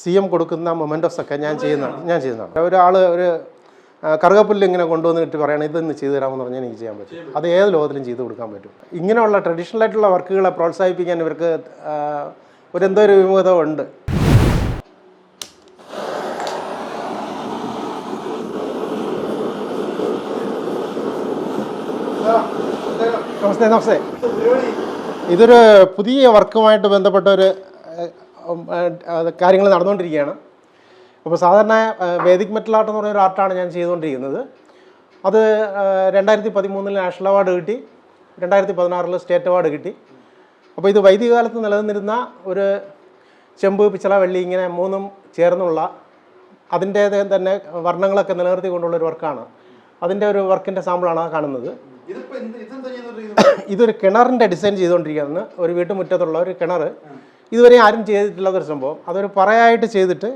CM കൊടുക്കുന്ന മൊമെൻറ്റോസൊക്കെ ഞാൻ ചെയ്യുന്നതാണ്. ഒരാൾ ഒരു കറുകപ്പുല്ല് ഇങ്ങനെ കൊണ്ടുവന്നിട്ട് പറയണം ഇതൊന്ന് ചെയ്തു തരാമെന്ന് പറഞ്ഞാൽ എനിക്ക് ചെയ്യാൻ പറ്റും. അത് ഏത് ലോകത്തിലും ചെയ്ത് കൊടുക്കാൻ പറ്റും. ഇങ്ങനെയുള്ള ട്രഡീഷണൽ ആയിട്ടുള്ള വർക്കുകളെ പ്രോത്സാഹിപ്പിക്കാൻ ഇവർക്ക് എന്തോ ഒരു വിമുഖത ഉണ്ട്. നമസ്തേ. ഇതൊരു പുതിയ വർക്കുമായിട്ട് ബന്ധപ്പെട്ട ഒരു കാര്യങ്ങൾ നടന്നുകൊണ്ടിരിക്കുകയാണ്. അപ്പോൾ സാധാരണ വേദിക് മെറ്റൽ ആർട്ട് എന്ന് പറയുന്ന ഒരു ആർട്ടാണ് ഞാൻ ചെയ്തുകൊണ്ടിരിക്കുന്നത്. അത് 2013 നാഷണൽ അവാർഡ് കിട്ടി, 2016 സ്റ്റേറ്റ് അവാർഡ് കിട്ടി. അപ്പോൾ ഇത് വൈദിക കാലത്ത് നിലനിന്നിരുന്ന ഒരു ചെമ്പ്, പിച്ചള, വെള്ളി ഇങ്ങനെ മൂന്നും ചേർന്നുള്ള അതിൻ്റെ തന്നെ വർണ്ണങ്ങളൊക്കെ നിലനിർത്തിക്കൊണ്ടുള്ളൊരു വർക്കാണ്. അതിൻ്റെ ഒരു വർക്കിൻ്റെ സാമ്പിളാണ് കാണുന്നത്. ഇതൊരു കിണറിൻ്റെ ഡിസൈൻ ചെയ്തുകൊണ്ടിരിക്കുകയാണ്. ഒരു വീട്ടുമുറ്റത്തുള്ള ഒരു കിണർ, ഇതുവരെ ആരും ചെയ്തിട്ടില്ലാത്തൊരു സംഭവം. അതൊരു പറയായിട്ട് ചെയ്തിട്ട്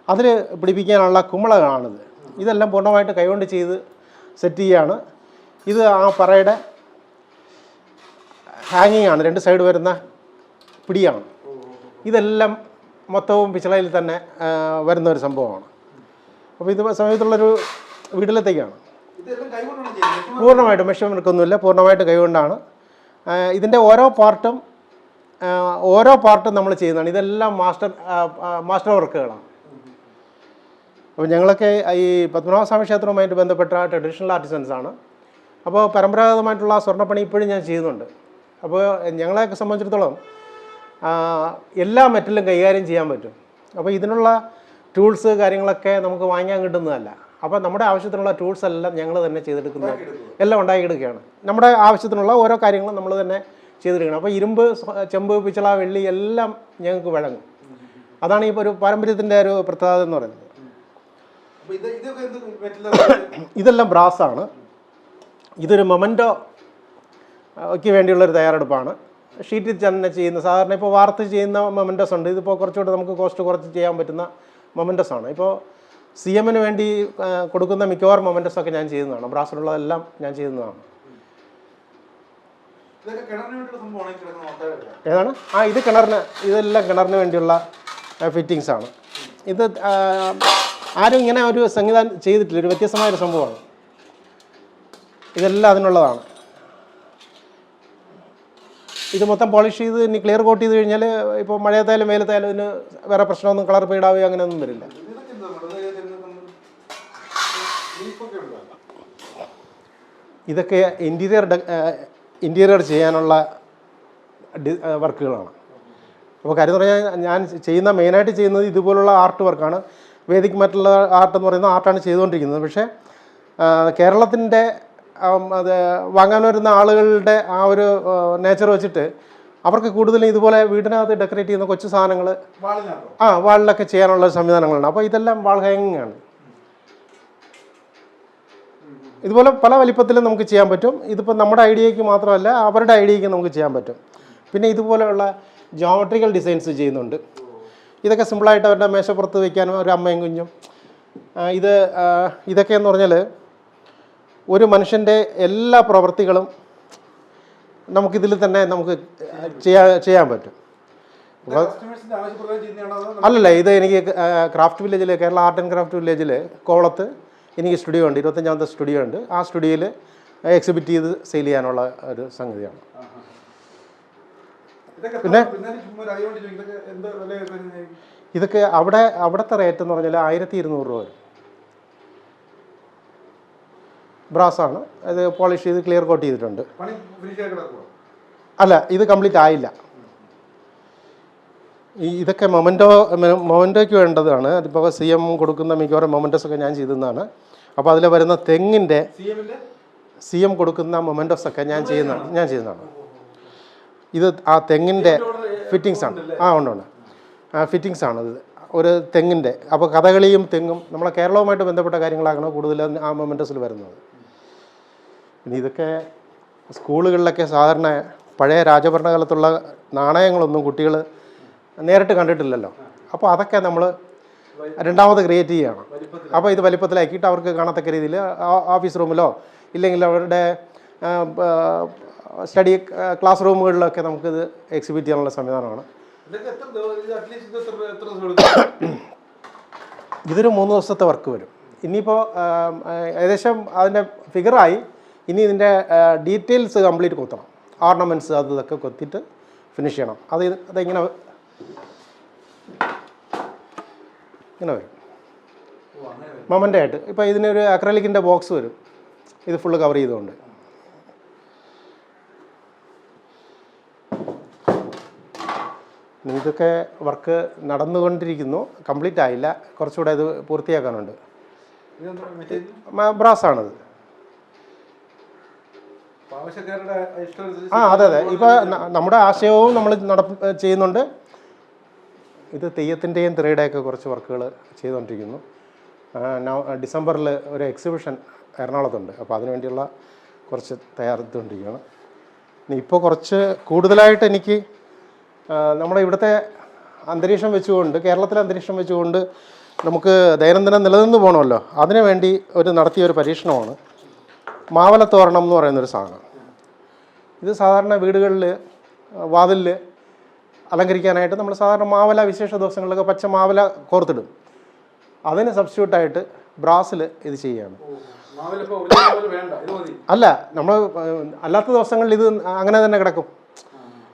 അതിൽ പിടിപ്പിക്കാനുള്ള കുമ്പളകളാണിത്. ഇതെല്ലാം പൂർണ്ണമായിട്ട് കൈകൊണ്ട് ചെയ്ത് സെറ്റ് ചെയ്യുകയാണ്. ഇത് ആ പറയുടെ ഹാങ്ങിങ് ആണ്, 2 സൈഡ് വരുന്ന പിടിയാണ്. ഇതെല്ലാം മൊത്തവും പിച്ചളയിൽ തന്നെ വരുന്ന ഒരു സംഭവമാണ്. അപ്പോൾ ഇത് സമയത്തുള്ളൊരു വീട്ടിലത്തേക്കാണ്. പൂർണ്ണമായിട്ട് മെഷർമെൻറ്റൊന്നുമില്ല, പൂർണ്ണമായിട്ട് കൈകൊണ്ടാണ്. ഇതിൻ്റെ ഓരോ പാർട്ടും നമ്മൾ ചെയ്യുന്നതാണ്. ഇതെല്ലാം മാസ്റ്റർ വർക്കുകളാണ്. അപ്പോൾ ഞങ്ങളൊക്കെ ഈ പത്മനാഭസ്വാമി ക്ഷേത്രവുമായിട്ട് ബന്ധപ്പെട്ട ട്രഡീഷണൽ ആർട്ടിസൻസാണ്. അപ്പോൾ പരമ്പരാഗതമായിട്ടുള്ള സ്വർണ്ണപ്പണി ഇപ്പോഴും ഞാൻ ചെയ്യുന്നുണ്ട്. അപ്പോൾ ഞങ്ങളെയൊക്കെ സംബന്ധിച്ചിടത്തോളം എല്ലാ മെറ്റലും കൈകാര്യം ചെയ്യാൻ പറ്റും. അപ്പോൾ ഇതിനുള്ള ടൂൾസ് കാര്യങ്ങളൊക്കെ നമുക്ക് വാങ്ങിക്കാൻ കിട്ടുന്നതല്ല. അപ്പോൾ നമ്മുടെ ആവശ്യത്തിനുള്ള ടൂൾസ് എല്ലാം ഞങ്ങൾ തന്നെ ചെയ്തെടുക്കുന്നത്, എല്ലാം ഉണ്ടാക്കിയെടുക്കുകയാണ്. നമ്മുടെ ആവശ്യത്തിനുള്ള ഓരോ കാര്യങ്ങളും നമ്മൾ തന്നെ ചെയ്തെടുക്കണം. അപ്പോൾ ഇരുമ്പ്, ചെമ്പ്, പിച്ചള, വെള്ളി എല്ലാം ഞങ്ങൾക്ക് വഴങ്ങും. അതാണ് ഈ ഒരു പാരമ്പര്യത്തിൻ്റെ ഒരു പ്രത്യേകത എന്ന് പറയുന്നത്. ഇതെല്ലാം ബ്രാസാണ്. ഇതൊരു മൊമെൻറ്റോയ്ക്ക് വേണ്ടിയുള്ളൊരു തയ്യാറെടുപ്പാണ്. ഷീറ്റിൽ തന്നെ ചെയ്യുന്ന, സാധാരണ ഇപ്പോൾ വാർത്ത് ചെയ്യുന്ന മൊമെൻറ്റോസ് ഉണ്ട്. ഇതിപ്പോൾ കുറച്ചുകൂടെ നമുക്ക് കോസ്റ്റ് കുറച്ച് ചെയ്യാൻ പറ്റുന്ന മൊമെൻറ്റോസാണ്. ഇപ്പോൾ CMന് വേണ്ടി കൊടുക്കുന്ന മിക്കവാറും മൊമെൻറ്റോസൊക്കെ ഞാൻ ചെയ്യുന്നതാണ്. ബ്രാസിലുള്ളതെല്ലാം ഞാൻ ചെയ്യുന്നതാണ്. ഏതാണ്? ഇത് ഇതെല്ലാം കിണറിന് വേണ്ടിയുള്ള ഫിറ്റിങ്സാണ്. ഇത് ആരും ഇങ്ങനെ ഒരു സംവിധാനം ചെയ്തിട്ടില്ല. ഒരു വ്യത്യസ്തമായൊരു സംഭവമാണ്. ഇതെല്ലാം അതിനുള്ളതാണ്. ഇത് മൊത്തം പോളിഷ് ചെയ്ത് ഇനി ക്ലിയർ കോട്ട് ചെയ്ത് കഴിഞ്ഞാൽ ഇപ്പോൾ മഴയത്തായാലും വെയിലത്തായാലും ഇതിന് വേറെ പ്രശ്നമൊന്നും, കളർ പെയ്ഡാവുകയോ അങ്ങനെയൊന്നും വരില്ല. ഇതൊക്കെ ഇൻറ്റീരിയർ ചെയ്യാനുള്ള വർക്കുകളാണ്. അപ്പോൾ കാര്യം എന്ന് പറഞ്ഞാൽ ഞാൻ മെയിനായിട്ട് ചെയ്യുന്നത് ഇതുപോലുള്ള ആർട്ട് വർക്കാണ്. വേദിക് മെറ്റൽ ആർട്ട് എന്ന് പറയുന്ന ആർട്ടാണ് ചെയ്തുകൊണ്ടിരിക്കുന്നത്. പക്ഷേ കേരളത്തിൻ്റെ അത് വാങ്ങാൻ വരുന്ന ആളുകളുടെ ആ ഒരു നേച്ചർ വെച്ചിട്ട് അവർക്ക് കൂടുതലും ഇതുപോലെ വീടിനകത്ത് ഡെക്കറേറ്റ് ചെയ്യുന്ന കൊച്ചു സാധനങ്ങൾ വാളിലൊക്കെ ചെയ്യാനുള്ള സംവിധാനങ്ങളാണ്. അപ്പോൾ ഇതെല്ലാം വാൾ ഹാങ്ങിങ് ആണ്. ഇതുപോലെ പല വലിപ്പത്തിലും നമുക്ക് ചെയ്യാൻ പറ്റും. ഇതിപ്പോൾ നമ്മുടെ ഐഡിയയ്ക്ക് മാത്രമല്ല, അവരുടെ ഐഡിയയ്ക്ക് നമുക്ക് ചെയ്യാൻ പറ്റും. പിന്നെ ഇതുപോലെയുള്ള ജോമെട്രിക്കൽ ഡിസൈൻസ് ചെയ്യുന്നുണ്ട്. ഇതൊക്കെ സിമ്പിളായിട്ട് അവരുടെ മേശപ്പുറത്ത് വയ്ക്കാനും ഒരു അമ്മയും കുഞ്ഞും. ഇതൊക്കെ എന്ന് പറഞ്ഞാൽ ഒരു മനുഷ്യൻ്റെ എല്ലാ പ്രവൃത്തികളും നമുക്കിതിൽ തന്നെ നമുക്ക് ചെയ്യാൻ പറ്റും. അല്ലല്ല, ഇത് എനിക്ക് ക്രാഫ്റ്റ് വില്ലേജിൽ, കേരള ആർട്ട് ആൻഡ് ക്രാഫ്റ്റ് വില്ലേജിൽ കോവളത്ത് എനിക്ക് സ്റ്റുഡിയോ ഉണ്ട്. 25ാമത്തെ സ്റ്റുഡിയോ ഉണ്ട്. ആ സ്റ്റുഡിയോയിൽ എക്സിബിറ്റ് ചെയ്ത് സെയിൽ ചെയ്യാനുള്ള ഒരു സംഗതിയാണ്. പിന്നെ ഇതൊക്കെ അവിടുത്തെ റേറ്റ് എന്ന് പറഞ്ഞാൽ 1200 രൂപ വരും. ബ്രാസാണ്. ഇത് പോളിഷ് ചെയ്ത് ക്ലിയർ കോട്ട് ചെയ്തിട്ടുണ്ട്. അല്ല, ഇത് കംപ്ലീറ്റ് ആയില്ല. ഇതൊക്കെ മൊമെൻറ്റോയ്ക്ക് വേണ്ടതാണ്. അതിപ്പോൾ CM കൊടുക്കുന്ന മിക്കവാറും മൊമെൻറ്റോസൊക്കെ ഞാൻ ചെയ്തതാണ്. അപ്പോൾ അതിൽ വരുന്ന തെങ്ങിൻ്റെ CM കൊടുക്കുന്ന മൊമെൻറ്റോസൊക്കെ ഞാൻ ചെയ്യുന്നതാണ്. ഇത് ആ തെങ്ങിൻ്റെ ഫിറ്റിങ്സാണ്. ഉണ്ട് ഫിറ്റിങ്സാണ്. ഇത് ഒരു തെങ്ങിൻ്റെ. അപ്പോൾ കഥകളിയും തെങ്ങും നമ്മളെ കേരളവുമായിട്ട് ബന്ധപ്പെട്ട കാര്യങ്ങളാണ് കൂടുതലും ആ മൊമെൻറ്റോസിൽ വരുന്നത്. പിന്നെ ഇതൊക്കെ സ്കൂളുകളിലൊക്കെ സാധാരണ പഴയ രാജഭരണകാലത്തുള്ള നാണയങ്ങളൊന്നും കുട്ടികൾ നേരിട്ട് കണ്ടിട്ടില്ലല്ലോ. അപ്പോൾ അതൊക്കെ നമ്മൾ രണ്ടാമത് ക്രിയേറ്റ് ചെയ്യുകയാണ്. അപ്പോൾ ഇത് വലിപ്പത്തിലാക്കിയിട്ട് അവർക്ക് കാണത്തക്ക രീതിയിൽ ഓഫീസ് റൂമിലോ ഇല്ലെങ്കിൽ അവരുടെ സ്റ്റഡി ക്ലാസ് റൂമുകളിലൊക്കെ നമുക്കിത് എക്സിബിറ്റ് ചെയ്യാനുള്ള സംവിധാനമാണ്. ഇതൊരു 3 ദിവസത്തെ വർക്ക് വരും. ഇനിയിപ്പോൾ ഏകദേശം അതിൻ്റെ ഫിഗറായി. ഇനി ഇതിൻ്റെ ഡീറ്റെയിൽസ് കംപ്ലീറ്റ് കൊത്തണം. ഓർണമെൻറ്റ്സ് അതൊക്കെ കൊത്തിയിട്ട് ഫിനിഷ് ചെയ്യണം. അതിങ്ങനെ ഇങ്ങനെ വരും മൊമെൻ്റ് ആയിട്ട്. ഇപ്പോൾ ഇതിനൊരു അക്രലിക്കിൻ്റെ ബോക്സ് വരും, ഇത് ഫുള്ള് കവർ ചെയ്തുകൊണ്ട്. ഇതൊക്കെ വർക്ക് നടന്നുകൊണ്ടിരിക്കുന്നു, കംപ്ലീറ്റ് ആയില്ല, കുറച്ചുകൂടെ ഇത് പൂർത്തിയാക്കാനുണ്ട്. ബ്രാസാണത്. അതെ. ഇപ്പോൾ നമ്മുടെ ആശയവും നമ്മൾ ചെയ്യുന്നുണ്ട്. ഇത് തെയ്യത്തിൻ്റെയും തിറയുടെയൊക്കെ കുറച്ച് വർക്കുകൾ ചെയ്തുകൊണ്ടിരിക്കുന്നു. ഡിസംബറിൽ ഒരു എക്സിബിഷൻ എറണാകുളത്തുണ്ട്, അപ്പോൾ അതിനുവേണ്ടിയുള്ള കുറച്ച് തയ്യാറെടുത്തുകൊണ്ടിരിക്കുകയാണ്. ഇപ്പോൾ കുറച്ച് കൂടുതലായിട്ട് എനിക്ക് നമ്മുടെ ഇവിടുത്തെ അന്തരീക്ഷം വെച്ചുകൊണ്ട്, കേരളത്തിലെ അന്തരീക്ഷം വെച്ചുകൊണ്ട് നമുക്ക് ദൈനംദിനം നിലനിന്ന് പോകണമല്ലോ, അതിനു വേണ്ടി നടത്തിയൊരു പരീക്ഷണമാണ് മാവലത്തോരണം എന്ന് പറയുന്നൊരു സാധനം. ഇത് സാധാരണ വീടുകളിൽ വാതിലിൽ അലങ്കരിക്കാനായിട്ട് നമ്മൾ സാധാരണ മാവല വിശേഷ ദിവസങ്ങളിലൊക്കെ പച്ച മാവല കോർത്തിടും. അതിന് സബ്സ്റ്റിറ്റ്യൂട്ടായിട്ട് ബ്രാസിൽ ഇത് ചെയ്യുകയാണ്. അല്ല, നമ്മൾ അല്ലാത്ത ദിവസങ്ങളിൽ ഇത് അങ്ങനെ തന്നെ കിടക്കും.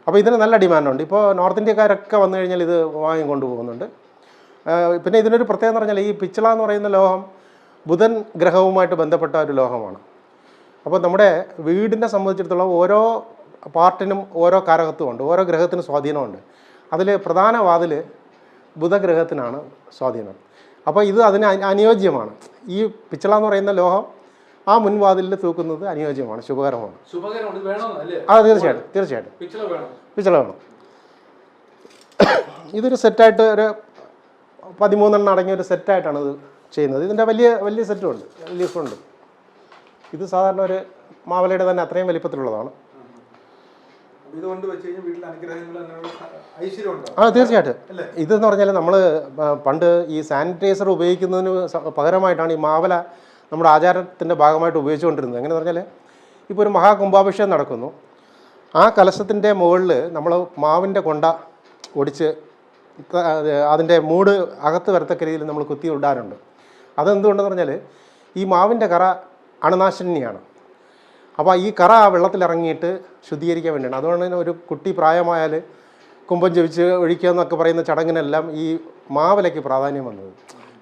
അപ്പോൾ ഇതിന് നല്ല ഡിമാൻഡുണ്ട്. ഇപ്പോൾ നോർത്ത് ഇന്ത്യക്കാരൊക്കെ വന്നു കഴിഞ്ഞാൽ ഇത് വാങ്ങിക്കൊണ്ട് പോകുന്നുണ്ട്. പിന്നെ ഇതിനൊരു പ്രത്യേകത എന്ന് പറഞ്ഞാൽ ഈ പിച്ചള എന്ന് പറയുന്ന ലോഹം ബുധൻ ഗ്രഹവുമായിട്ട് ബന്ധപ്പെട്ട ഒരു ലോഹമാണ്. അപ്പോൾ നമ്മുടെ വീടിനെ സംബന്ധിച്ചിടത്തോളം ഓരോ പാർട്ടിനും ഓരോ കാരകത്വമുണ്ട്, ഓരോ ഗ്രഹത്തിനും സ്വാധീനമുണ്ട്. അതിൽ പ്രധാന വാതിൽ ബുധഗ്രഹത്തിനാണ് സ്വാധീനം. അപ്പോൾ ഇത് അതിന് അനുയോജ്യമാണ്. ഈ പിച്ചള എന്ന് പറയുന്ന ലോഹം ആ മുൻവാതിലിൽ തൂക്കുന്നത് അനുയോജ്യമാണ്, ശുഭകരമാണ്. തീർച്ചയായിട്ടും പിച്ചള വേണം. ഇതൊരു സെറ്റായിട്ട് ഒരു 13 അടങ്ങിയ ഒരു സെറ്റായിട്ടാണ് ഇത് ചെയ്യുന്നത്. ഇതിൻ്റെ വലിയ സെറ്റുമുണ്ട്, ലീഫുണ്ട്. ഇത് സാധാരണ ഒരു മാവലയുടെ തന്നെ അത്രയും വലിപ്പത്തിലുള്ളതാണ്. തീർച്ചയായിട്ടും. ഇതെന്ന് പറഞ്ഞാൽ നമ്മൾ പണ്ട് ഈ സാനിറ്റൈസർ ഉപയോഗിക്കുന്നതിന് പകരമായിട്ടാണ് ഈ മാവല നമ്മുടെ ആചാരത്തിൻ്റെ ഭാഗമായിട്ട് ഉപയോഗിച്ചുകൊണ്ടിരുന്നത്. എങ്ങനെ പറഞ്ഞാൽ ഇപ്പോൾ ഒരു മഹാകുംഭാഭിഷേകം നടക്കുന്നു, ആ കലശത്തിൻ്റെ മുകളിൽ നമ്മൾ മാവിൻ്റെ കൊണ്ട ഒടിച്ച് അതിൻ്റെ മൂട് അകത്ത് വരത്തക്ക രീതിയിൽ നമ്മൾ കുത്തി ഇടാറുണ്ട്. അതെന്തുകൊണ്ടെന്ന് പറഞ്ഞാൽ ഈ മാവിൻ്റെ കറ അണുനാശിനിയാണ്. അപ്പോൾ ഈ കറ ആ വെള്ളത്തിലിറങ്ങിയിട്ട് ശുദ്ധീകരിക്കാൻ വേണ്ടിയാണ്. അതുകൊണ്ട് തന്നെ ഒരു കുട്ടി പ്രായമായാൽ കുമ്പം ജപിച്ച് ഒഴിക്കുക എന്നൊക്കെ പറയുന്ന ചടങ്ങിനെല്ലാം ഈ മാവലയ്ക്ക് പ്രാധാന്യം വന്നത്.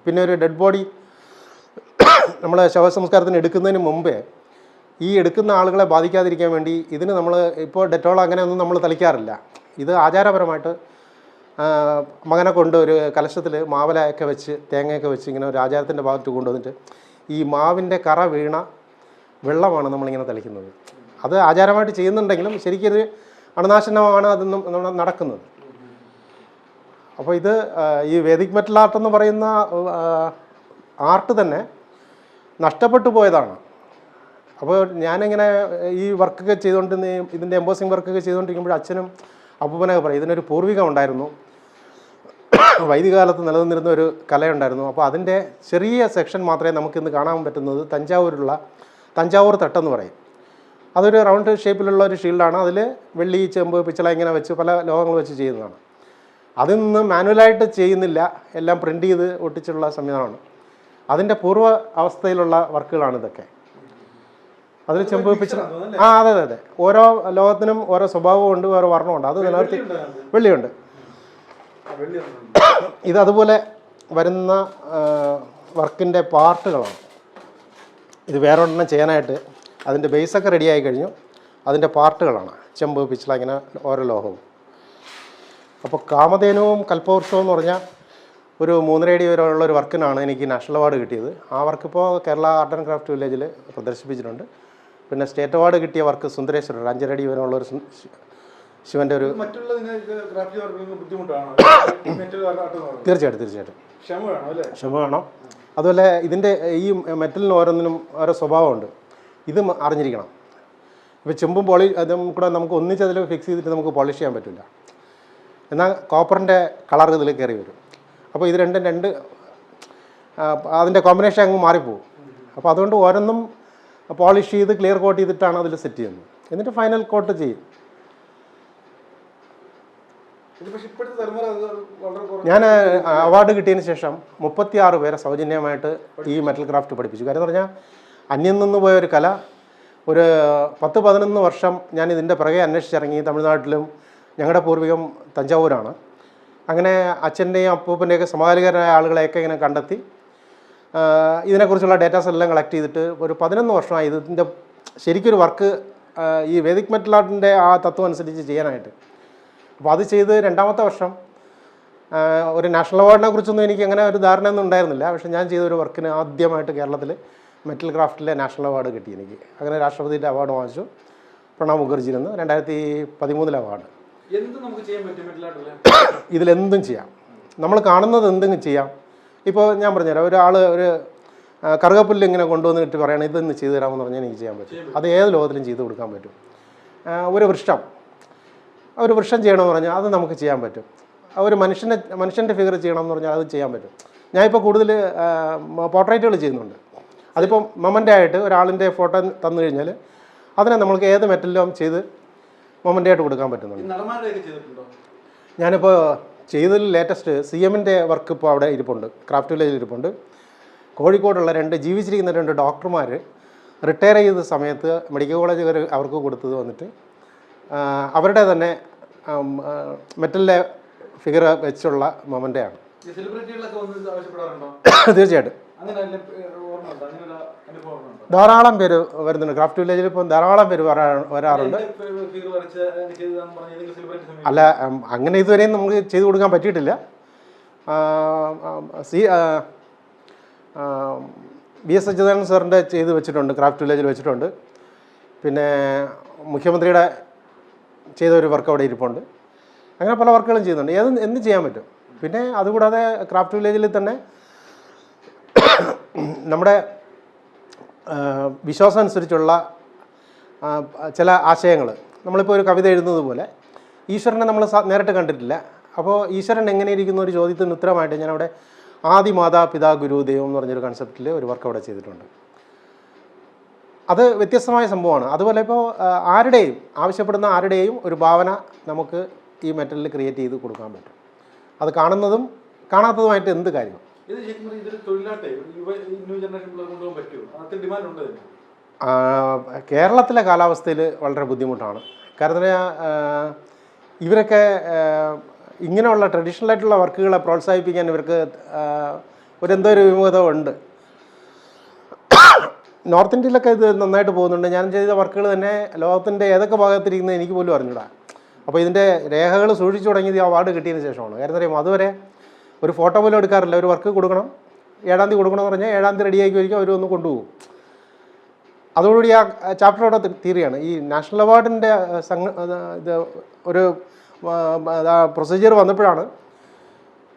പിന്നെ ഒരു ഡെഡ് ബോഡി നമ്മൾ ശവസംസ്കാരത്തിന് എടുക്കുന്നതിന് മുമ്പേ ഈ എടുക്കുന്ന ആളുകളെ ബാധിക്കാതിരിക്കാൻ വേണ്ടി ഇതിന് നമ്മൾ ഇപ്പോൾ ഡെറ്റോൾ അങ്ങനെയൊന്നും നമ്മൾ തളിക്കാറില്ല. ഇത് ആചാരപരമായിട്ട് മകനെ കൊണ്ട് ഒരു കലശത്തിൽ മാവലയൊക്കെ വെച്ച് തേങ്ങയൊക്കെ വെച്ച് ഇങ്ങനെ ഒരു ആചാരത്തിൻ്റെ ഭാഗത്ത് കൊണ്ടുവന്നിട്ട് ഈ മാവിൻ്റെ കറ വീണ വെള്ളമാണ് നമ്മളിങ്ങനെ തളിക്കുന്നത്. അത് ആചാരമായിട്ട് ചെയ്യുന്നുണ്ടെങ്കിലും ശരിക്കൊരു അണുനാശനമാണ് അതൊന്നും നടക്കുന്നത്. അപ്പോൾ ഇത് ഈ വേദിക് മെറ്റൽ ആർട്ട് എന്ന് പറയുന്ന ആർട്ട് തന്നെ നഷ്ടപ്പെട്ടു പോയതാണ്. അപ്പോൾ ഞാനിങ്ങനെ ഈ വർക്കൊക്കെ ചെയ്തുകൊണ്ടിരുന്ന ഇതിൻ്റെ എംബോസിങ് വർക്കൊക്കെ ചെയ്തുകൊണ്ടിരിക്കുമ്പോൾ അച്ഛനും അപ്പൂപ്പനൊക്കെ പറയും ഇതിനൊരു പൂർവികം ഉണ്ടായിരുന്നു, വൈദികകാലത്ത് നിലനിന്നിരുന്ന ഒരു കലയുണ്ടായിരുന്നു. അപ്പോൾ അതിൻ്റെ ചെറിയ സെക്ഷൻ മാത്രമേ നമുക്കിന്ന് കാണാൻ പറ്റുന്നത് തഞ്ചാവൂരുള്ള തഞ്ചാവൂർ തട്ടെന്ന് പറയും. അതൊരു റൗണ്ട് ഷേപ്പിലുള്ള ഒരു ഷീൽഡാണ്. അതിൽ വെള്ളി, ചെമ്പ്, പിച്ചള ഇങ്ങനെ വെച്ച് പല ലോഹങ്ങൾ വെച്ച് ചെയ്യുന്നതാണ്. അതിന്ന് മാനുവലായിട്ട് ചെയ്യുന്നില്ല, എല്ലാം പ്രിൻ്റ് ചെയ്ത് ഒട്ടിച്ചുള്ള സംവിധാനമാണ്. അതിൻ്റെ പൂർവ്വ അവസ്ഥയിലുള്ള വർക്കുകളാണ് ഇതൊക്കെ. അതിൽ ചെമ്പ്, പിച്ചള അതെ. ഓരോ ലോഹത്തിനും ഓരോ സ്വഭാവമുണ്ട്, ഓരോ വർണ്ണമുണ്ട്. അത് നിലനിർത്തി വെള്ളിയുണ്ട്. ഇതതുപോലെ വരുന്ന വർക്കിൻ്റെ പാർട്ടുകളാണ്. ഇത് വേറെ ഒരെണ്ണം ചെയ്യാനായിട്ട് അതിൻ്റെ ബേസൊക്കെ റെഡിയായി കഴിഞ്ഞു. അതിൻ്റെ പാർട്ടുകളാണ് ചെമ്പ്, പിച്ചള ഇങ്ങനെ ഓരോ ലോഹവും. അപ്പോൾ കാമധേനുവും കൽപ്പവൃക്ഷവും എന്ന് പറഞ്ഞാൽ ഒരു 3.5 അടി വരെയുള്ള ഒരു വർക്കിനാണ് എനിക്ക് നാഷണൽ അവാർഡ് കിട്ടിയത്. ആ വർക്കിപ്പോൾ കേരള ആർട്ട് ആൻഡ് ക്രാഫ്റ്റ് വില്ലേജിൽ പ്രദർശിപ്പിച്ചിട്ടുണ്ട്. പിന്നെ സ്റ്റേറ്റ് അവാർഡ് കിട്ടിയ വർക്ക് സുന്ദരേശ്വരർ 5.5 അടി വരെയുള്ള ഒരു ശിവൻ്റെ ഒരു തീർച്ചയായിട്ടും ക്ഷമ വേണം. അതുപോലെ ഇതിൻ്റെ ഈ മെറ്റലിന് ഓരോന്നിനും ഓരോ സ്വഭാവമുണ്ട്, ഇത് അറിഞ്ഞിരിക്കണം. ഇപ്പോൾ ചെമ്പും അതും കൂടെ നമുക്ക് ഒന്നിച്ചതിൽ ഫിക്സ് ചെയ്തിട്ട് നമുക്ക് പോളിഷ് ചെയ്യാൻ പറ്റില്ല. എന്നാൽ കോപ്പറിൻ്റെ കളർ ഇതിൽ കയറി വരും. അപ്പോൾ ഇത് രണ്ട് അതിൻ്റെ കോമ്പിനേഷൻ അങ്ങ് മാറിപ്പോവും. അപ്പോൾ അതുകൊണ്ട് ഓരോന്നും പോളിഷ് ചെയ്ത് ക്ലിയർ കോട്ട് ചെയ്തിട്ടാണ് അതിൽ സെറ്റ് ചെയ്യുന്നത്. എന്നിട്ട് ഫൈനൽ കോട്ട് ചെയ്യും. ഞാൻ അവാർഡ് കിട്ടിയതിന് ശേഷം 36 പേരെ സൗജന്യമായിട്ട് ഈ മെറ്റൽ ക്രാഫ്റ്റ് പഠിപ്പിച്ചു. കാര്യം എന്ന് പറഞ്ഞാൽ അന്യം നിന്ന് പോയ ഒരു കല ഒരു 10-11 വർഷം ഞാൻ ഇതിൻ്റെ പിറകെ അന്വേഷിച്ചിറങ്ങി. തമിഴ്നാട്ടിലും ഞങ്ങളുടെ പൂർവികം തഞ്ചാവൂരാണ്. അങ്ങനെ അച്ഛൻ്റെയും അപ്പൂപ്പൻ്റെയൊക്കെ സമകാലികരായ ആളുകളെയൊക്കെ ഇങ്ങനെ കണ്ടെത്തി ഇതിനെക്കുറിച്ചുള്ള ഡേറ്റാസ് എല്ലാം കളക്ട് ചെയ്തിട്ട് ഒരു 11 വർഷമായി ഇതിൻ്റെ ശരിക്കൊരു വർക്ക് ഈ വേദിക് മെറ്റൽ ആർട്ടിൻ്റെ ആ തത്വം അനുസരിച്ച് ചെയ്യാനായിട്ട്. അപ്പോൾ അത് ചെയ്ത് 2ാമത്തെ വർഷം ഒരു നാഷണൽ അവാർഡിനെ കുറിച്ചൊന്നും എനിക്ക് അങ്ങനെ ഒരു ധാരണയൊന്നും ഉണ്ടായിരുന്നില്ല. പക്ഷേ ഞാൻ ചെയ്ത ഒരു വർക്കിന് ആദ്യമായിട്ട് കേരളത്തിൽ മെറ്റൽ ക്രാഫ്റ്റിലെ നാഷണൽ അവാർഡ് കിട്ടി എനിക്ക്. അങ്ങനെ രാഷ്ട്രപതിയുടെ അവാർഡ് വാങ്ങിച്ചു. പ്രണബ് മുഖർജിയിൽ നിന്ന് 2013 അവാർഡ്. ഇതിലെന്തും ചെയ്യാം, നമ്മൾ കാണുന്നത് എന്തെങ്കിലും ചെയ്യാം. ഇപ്പോൾ ഞാൻ പറഞ്ഞുതരാം, ഒരാൾ ഒരു കറുകപ്പുല്ല് ഇങ്ങനെ കൊണ്ടുവന്നിട്ട് പറയണം ഇതൊന്ന് ചെയ്തു തരാമെന്ന് പറഞ്ഞാൽ എനിക്ക് ചെയ്യാൻ പറ്റും. അത് ഏത് ലോകത്തിലും ചെയ്ത് കൊടുക്കാൻ പറ്റും. ഒരു വൃക്ഷം ചെയ്യണമെന്ന് പറഞ്ഞാൽ അത് നമുക്ക് ചെയ്യാൻ പറ്റും. ഒരു മനുഷ്യൻ്റെ ഫിഗർ ചെയ്യണമെന്ന് പറഞ്ഞാൽ അത് ചെയ്യാൻ പറ്റും. ഞാനിപ്പോൾ കൂടുതൽ പോർട്രേറ്റുകൾ ചെയ്യുന്നുണ്ട്. അതിപ്പോൾ മൊമെൻ്റ് ആയിട്ട് ഒരാളിൻ്റെ ഫോട്ടോ തന്നു കഴിഞ്ഞാൽ അതിനെ നമ്മൾക്ക് ഏത് മെറ്റലിലും ചെയ്ത് മൊമെൻ്റ് ആയിട്ട് കൊടുക്കാൻ പറ്റുന്നുണ്ട്. ഞാനിപ്പോൾ ചെയ്തതിൽ ലേറ്റസ്റ്റ് CMൻ്റെ വർക്ക് ഇപ്പോൾ അവിടെ ഇരിപ്പുണ്ട്, ക്രാഫ്റ്റ് വില്ലേജിൽ ഇരിപ്പുണ്ട്. കോഴിക്കോടുള്ള ജീവിച്ചിരിക്കുന്ന 2 ഡോക്ടർമാർ റിട്ടയർ ചെയ്ത സമയത്ത് മെഡിക്കൽ കോളേജുകാർ അവർക്ക് കൊടുത്തത് വന്നിട്ട് അവരുടെ തന്നെ മെറ്റലിലെ ഫിഗർ വെച്ചുള്ള മൊമെൻ്റാണ്. തീർച്ചയായിട്ടും ധാരാളം പേര് വരുന്നുണ്ട്. ക്രാഫ്റ്റ് വില്ലേജിൽ ഇപ്പോൾ ധാരാളം പേര് വരാറുണ്ട്. അല്ല, അങ്ങനെ ഇതുവരെയും നമുക്ക് ചെയ്തു കൊടുക്കാൻ പറ്റിയിട്ടില്ല. VS അച്യുതാനന്ദൻ സാറിൻ്റെ ചെയ്ത് വെച്ചിട്ടുണ്ട്, ക്രാഫ്റ്റ് വില്ലേജിൽ വെച്ചിട്ടുണ്ട്. പിന്നെ മുഖ്യമന്ത്രിയുടെ ചെയ്ത ഒരു വർക്ക് അവിടെ ഇരിപ്പുണ്ട്. അങ്ങനെ പല വർക്കുകളും ചെയ്യുന്നുണ്ട്. എന്ത് ചെയ്യാൻ പറ്റും. പിന്നെ അതുകൂടാതെ ക്രാഫ്റ്റ് വില്ലേജിൽ തന്നെ നമ്മുടെ വിശ്വാസം അനുസരിച്ചുള്ള ചില ആശയങ്ങൾ, നമ്മളിപ്പോൾ ഒരു കവിത എഴുതുന്നത് പോലെ ഈശ്വരനെ നമ്മൾ നേരിട്ട് കണ്ടിട്ടില്ല. അപ്പോൾ ഈശ്വരൻ എങ്ങനെ ഇരിക്കുന്ന ഒരു ചോദ്യത്തിന് ഉത്തരമായിട്ട് ഞാനവിടെ ആദി മാതാ പിതാ ഗുരു ദൈവം എന്ന് പറഞ്ഞൊരു കൺസെപ്റ്റിൽ ഒരു വർക്ക് അവിടെ ചെയ്തിട്ടുണ്ട്. അത് വ്യത്യസ്തമായ സംഭവമാണ്. അതുപോലെ ഇപ്പോൾ ആവശ്യപ്പെടുന്ന ആരുടെയും ഒരു ഭാവന നമുക്ക് ഈ മെറ്റലിൽ ക്രിയേറ്റ് ചെയ്ത് കൊടുക്കാൻ പറ്റും. അത് കാണുന്നതും കാണാത്തതുമായിട്ട് എന്ത് കാര്യം. കേരളത്തിലെ കാലാവസ്ഥയിൽ വളരെ ബുദ്ധിമുട്ടാണ്. കാരണം ഇവരൊക്കെ ഇങ്ങനെയുള്ള ട്രഡീഷണൽ ആയിട്ടുള്ള വർക്കുകളെ പ്രോത്സാഹിപ്പിക്കാൻ ഇവർക്ക് എന്തോ ഒരു വിമുഖത ഉണ്ട്. നോർത്ത് ഇന്ത്യയിലൊക്കെ ഇത് നന്നായിട്ട് പോകുന്നുണ്ട്. ഞാൻ ചെയ്ത വർക്കുകൾ തന്നെ ലോകത്തിൻ്റെ ഏതൊക്കെ ഭാഗത്തിരിക്കുന്നത് എനിക്ക് പോലും അറിഞ്ഞൂടാ. അപ്പോൾ ഇതിൻ്റെ രേഖകൾ സൂക്ഷിച്ചു തുടങ്ങിയത് ഈ അവാർഡ് കിട്ടിയതിന് ശേഷമാണ്. കാരണം അറിയാം, അതുവരെ ഒരു ഫോട്ടോ പോലും എടുക്കാറില്ല. ഒരു വർക്ക് കൊടുക്കണം, 7ാം തീയതി കൊടുക്കണമെന്ന് പറഞ്ഞാൽ 7ാം തീയതി റെഡിയാക്കി വരിക, അവരൊന്ന് കൊണ്ടുപോകും. അതോടുകൂടി ആ ചാപ്റ്ററോടെ തീരുകയാണ്. ഈ നാഷണൽ അവാർഡിൻ്റെ ഇത് ഒരു പ്രൊസീജിയർ വന്നപ്പോഴാണ്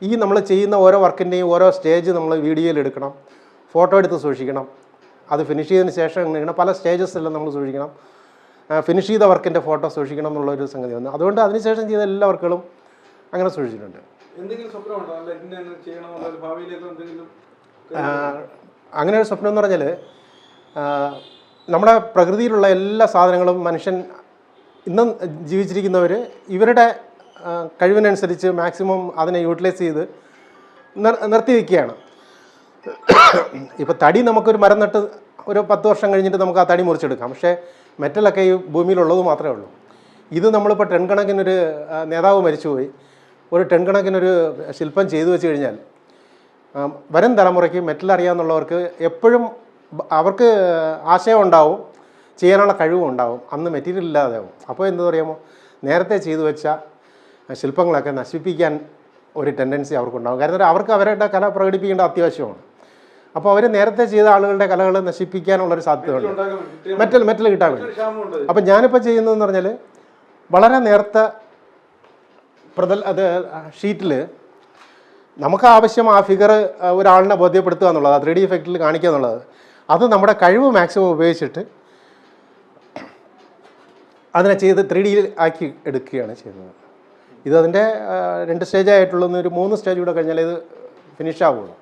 ഈ നമ്മൾ ചെയ്യുന്ന ഓരോ വർക്കിൻ്റെയും ഓരോ സ്റ്റേജ് നമ്മൾ വീഡിയോയിൽ എടുക്കണം, ഫോട്ടോ എടുത്ത് സൂക്ഷിക്കണം. അത് ഫിനിഷ് ചെയ്തതിന് ശേഷം ഇങ്ങനെ പല സ്റ്റേജസ് എല്ലാം നമ്മൾ സൂക്ഷിക്കണം. ഫിനിഷ് ചെയ്ത വർക്കിൻ്റെ ഫോട്ടോ സൂക്ഷിക്കണം എന്നുള്ളൊരു സംഗതി വന്നു. അതുകൊണ്ട് അതിനുശേഷം ചെയ്ത എല്ലാ വർക്കുകളും അങ്ങനെ സൂക്ഷിച്ചിട്ടുണ്ട്. അങ്ങനെ ഒരു സ്വപ്നം എന്ന് പറഞ്ഞാൽ നമ്മുടെ പ്രകൃതിയിലുള്ള എല്ലാ സാധനങ്ങളും മനുഷ്യൻ ഇന്നും ജീവിച്ചിരിക്കുന്നവർ ഇവരുടെ കഴിവിനനുസരിച്ച് മാക്സിമം അതിനെ യൂട്ടിലൈസ് ചെയ്ത് നിർത്തി വയ്ക്കുകയാണ്. ഇപ്പോൾ തടി നമുക്കൊരു മരം നട്ട് ഒരു 10 വർഷം കഴിഞ്ഞിട്ട് നമുക്ക് ആ തടി മുറിച്ചെടുക്കാം. പക്ഷേ മെറ്റലൊക്കെ ഈ ഭൂമിയിലുള്ളത് മാത്രമേ ഉള്ളൂ. ഇത് നമ്മളിപ്പോൾ ടൺ കണക്കിനൊരു നേതാവ് മരിച്ചുപോയി, ഒരു ടൺ കണക്കിനൊരു ശില്പം ചെയ്തു വെച്ച് കഴിഞ്ഞാൽ വരും തലമുറയ്ക്ക് മെറ്റൽ അറിയാമെന്നുള്ളവർക്ക് എപ്പോഴും അവർക്ക് ആശയം ഉണ്ടാവും, ചെയ്യാനുള്ള കഴിവും ഉണ്ടാവും. അന്ന് മെറ്റീരിയൽ ഇല്ലാതെയാവും. അപ്പോൾ എന്താ പറയുമോ, നേരത്തെ ചെയ്തു വെച്ച ശില്പങ്ങളൊക്കെ നശിപ്പിക്കാൻ ഒരു ടെൻഡൻസി അവർക്കുണ്ടാകും. കാരണം അവർക്ക് അവരുടെ കല പ്രകടിപ്പിക്കേണ്ട അത്യാവശ്യമാണ്. അപ്പോൾ അവർ നേരത്തെ ചെയ്ത ആളുകളുടെ കലകൾ നശിപ്പിക്കാനുള്ളൊരു സാധ്യതയുണ്ട് മെറ്റൽ കിട്ടാൻ വേണ്ടി. അപ്പം ഞാനിപ്പോൾ ചെയ്യുന്നതെന്ന് പറഞ്ഞാൽ വളരെ നേർത്ത ഷീറ്റിൽ നമുക്ക് ആവശ്യം ആ ഫിഗർ ഒരാളിനെ ബോധ്യപ്പെടുത്തുക എന്നുള്ളത്, ആ 3D ഇഫക്റ്റിൽ കാണിക്കുക എന്നുള്ളത്, അത് നമ്മുടെ കഴിവ് മാക്സിമം ഉപയോഗിച്ചിട്ട് അതിനെ ചെയ്ത് 3D ആക്കി എടുക്കുകയാണ് ചെയ്യുന്നത്. ഇത് അതിൻ്റെ 2 സ്റ്റേജായിട്ടുള്ളൂ. ഒരു 3 സ്റ്റേജ് കൂടെ കഴിഞ്ഞാൽ ഇത് ഫിനിഷ് ആവുള്ളൂ.